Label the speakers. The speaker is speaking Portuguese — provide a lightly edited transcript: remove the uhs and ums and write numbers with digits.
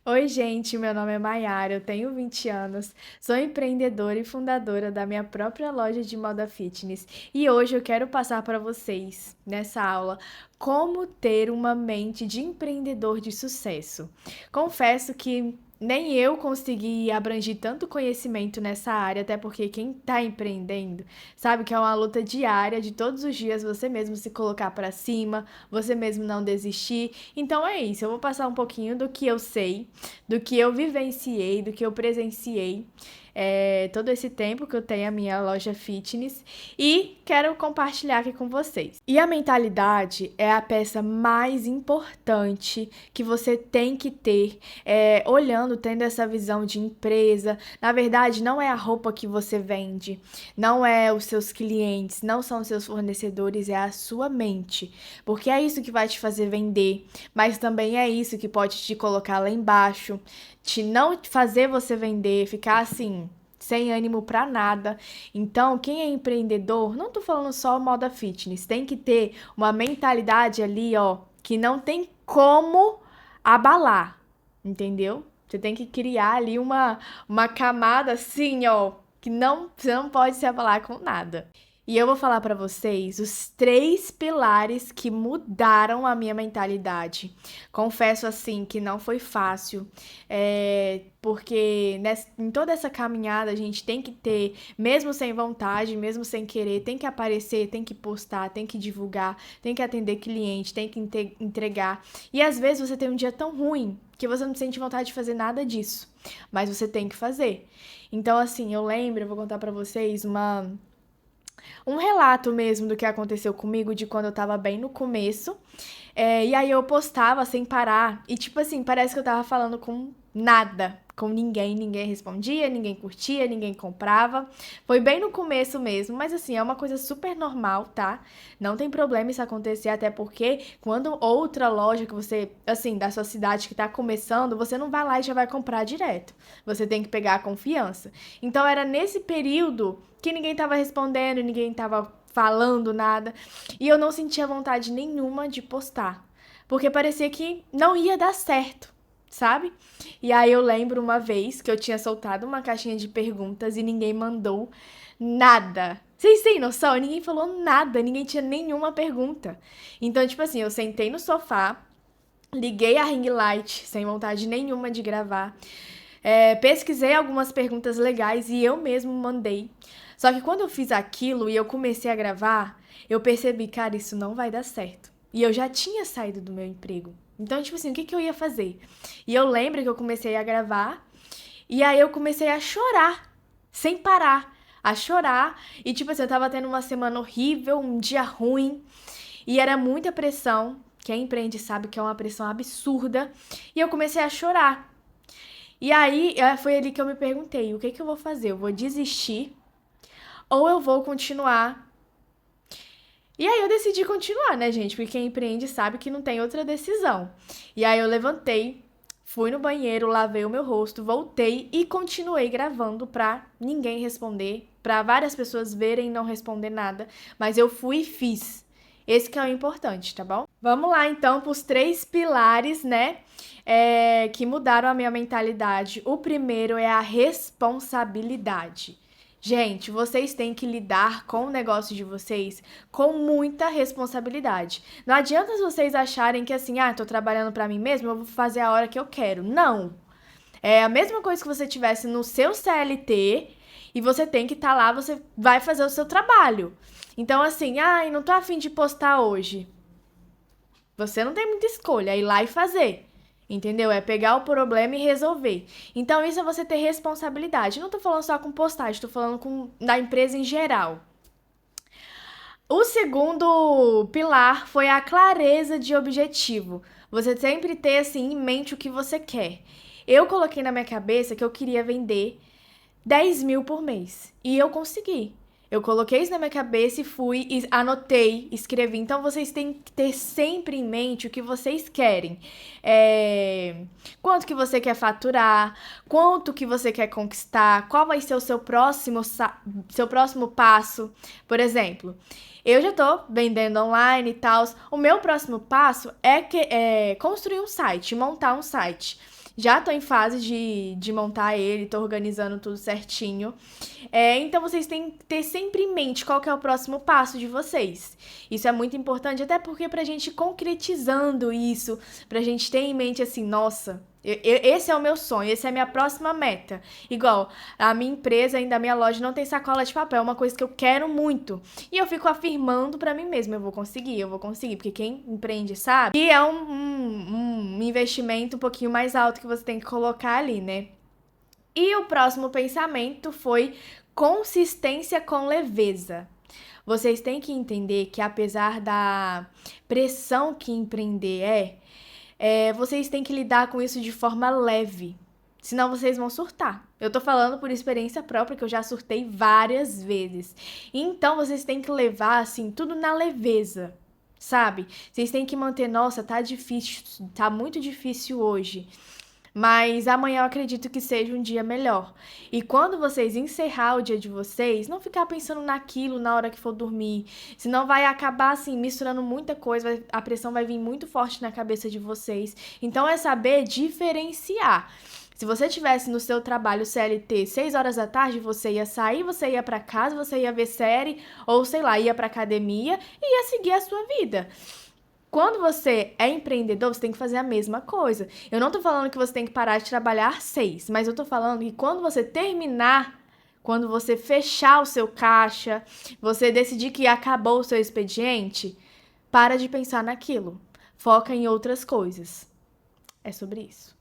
Speaker 1: Oi, gente, meu nome é Maiara, eu tenho 20 anos, sou empreendedora e fundadora da minha própria loja de moda fitness e hoje eu quero passar para vocês, nessa aula, como ter uma mente de empreendedor de sucesso. Confesso que nem eu consegui abranger tanto conhecimento nessa área, até porque quem está empreendendo sabe que é uma luta diária de todos os dias você mesmo se colocar para cima, você mesmo não desistir. Então é isso, eu vou passar um pouquinho do que eu sei, do que eu vivenciei, do que eu presenciei, todo esse tempo que eu tenho a minha loja fitness e quero compartilhar aqui com vocês. E a mentalidade é a peça mais importante que você tem que ter, olhando, tendo essa visão de empresa. Na verdade, não é a roupa que você vende, não é os seus clientes, não são os seus fornecedores, é a sua mente. Porque é isso que vai te fazer vender, mas também é isso que pode te colocar lá embaixo, te não fazer você vender, ficar assim, sem ânimo pra nada. Então, quem é empreendedor, não tô falando só moda fitness, tem que ter uma mentalidade ali, ó, que não tem como abalar, entendeu? Você tem que criar ali uma camada assim, ó, que você não pode se abalar com nada. E eu vou falar para vocês os três pilares que mudaram a minha mentalidade. Confesso assim que não foi fácil, porque em toda essa caminhada a gente tem que ter, mesmo sem vontade, mesmo sem querer, tem que aparecer, tem que postar, tem que divulgar, tem que atender cliente, tem que entregar. E às vezes você tem um dia tão ruim que você não sente vontade de fazer nada disso, mas você tem que fazer. Então, assim, eu lembro, eu vou contar para vocês um relato mesmo do que aconteceu comigo de quando eu tava bem no começo. E aí eu postava sem parar. E tipo assim, parece que eu tava falando com nada, com ninguém. Ninguém respondia, ninguém curtia, ninguém comprava. Foi bem no começo mesmo, mas assim, é uma coisa super normal, tá? Não tem problema isso acontecer, até porque quando outra loja que você, assim, da sua cidade que tá começando, você não vai lá e já vai comprar direto. Você tem que pegar a confiança. Então era nesse período que ninguém tava respondendo, ninguém tava falando nada. E eu não sentia vontade nenhuma de postar. Porque parecia que não ia dar certo, sabe? E aí eu lembro uma vez que eu tinha soltado uma caixinha de perguntas e ninguém mandou nada. Vocês têm noção? Ninguém falou nada, ninguém tinha nenhuma pergunta. Então, tipo assim, eu sentei no sofá, liguei a ring light sem vontade nenhuma de gravar. Pesquisei algumas perguntas legais e eu mesmo mandei. Só que quando eu fiz aquilo e eu comecei a gravar, eu percebi, cara, isso não vai dar certo. E eu já tinha saído do meu emprego. Então, tipo assim, o que eu ia fazer? E eu lembro que eu comecei a gravar e aí eu comecei a chorar, sem parar. A chorar. E, tipo assim, eu tava tendo uma semana horrível, um dia ruim. E era muita pressão. Quem empreende sabe que é uma pressão absurda. E eu comecei a chorar. E aí, foi ali que eu me perguntei, o que eu vou fazer? Eu vou desistir ou eu vou continuar? E aí eu decidi continuar, né, gente? Porque quem empreende sabe que não tem outra decisão. E aí eu levantei, fui no banheiro, lavei o meu rosto, voltei e continuei gravando pra ninguém responder, pra várias pessoas verem e não responder nada, mas eu fui e fiz. Esse que é o importante, tá bom? Vamos lá então para os três pilares, né? Que mudaram a minha mentalidade. O primeiro é a responsabilidade. Gente, vocês têm que lidar com o negócio de vocês com muita responsabilidade. Não adianta vocês acharem que assim, tô trabalhando pra mim mesmo, eu vou fazer a hora que eu quero. Não. É a mesma coisa que você tivesse no seu CLT e você tem que estar lá, você vai fazer o seu trabalho. Então, assim, não tô afim de postar hoje. Você não tem muita escolha, é ir lá e fazer. Entendeu? É pegar o problema e resolver. Então, isso é você ter responsabilidade. Não tô falando só com postagem, tô falando da empresa em geral. O segundo pilar foi a clareza de objetivo. Você sempre ter assim em mente o que você quer. Eu coloquei na minha cabeça que eu queria vender 10 mil por mês. E eu consegui. Eu coloquei isso na minha cabeça e fui, e anotei, escrevi. Então, vocês têm que ter sempre em mente o que vocês querem. Quanto que você quer faturar, quanto que você quer conquistar, qual vai ser o seu próximo passo. Por exemplo, eu já tô vendendo online e tal. O meu próximo passo é construir um site, montar um site. Já tô em fase de montar ele, tô organizando tudo certinho. Então vocês têm que ter sempre em mente qual que é o próximo passo de vocês. Isso é muito importante, até porque pra gente ir concretizando isso, pra gente ter em mente assim, nossa, esse é o meu sonho, essa é a minha próxima meta. Igual, a minha empresa, ainda a minha loja não tem sacola de papel, é uma coisa que eu quero muito. E eu fico afirmando pra mim mesma, eu vou conseguir, porque quem empreende sabe que é um investimento um pouquinho mais alto que você tem que colocar ali, né? E o próximo pensamento foi consistência com leveza. Vocês têm que entender que apesar da pressão que empreender vocês têm que lidar com isso de forma leve. Senão vocês vão surtar. Eu tô falando por experiência própria, que eu já surtei várias vezes. Então vocês têm que levar, assim, tudo na leveza, sabe? Vocês têm que manter, nossa, tá difícil, tá muito difícil hoje. Mas amanhã eu acredito que seja um dia melhor. E quando vocês encerrar o dia de vocês, não ficar pensando naquilo na hora que for dormir. Senão vai acabar assim, misturando muita coisa, a pressão vai vir muito forte na cabeça de vocês. Então é saber diferenciar. Se você tivesse no seu trabalho CLT 6 horas da tarde, você ia sair, você ia para casa, você ia ver série, ou sei lá, ia pra academia e ia seguir a sua vida. Quando você é empreendedor, você tem que fazer a mesma coisa. Eu não tô falando que você tem que parar de trabalhar 6, mas eu tô falando que quando você terminar, quando você fechar o seu caixa, você decidir que acabou o seu expediente, para de pensar naquilo. Foca em outras coisas. É sobre isso.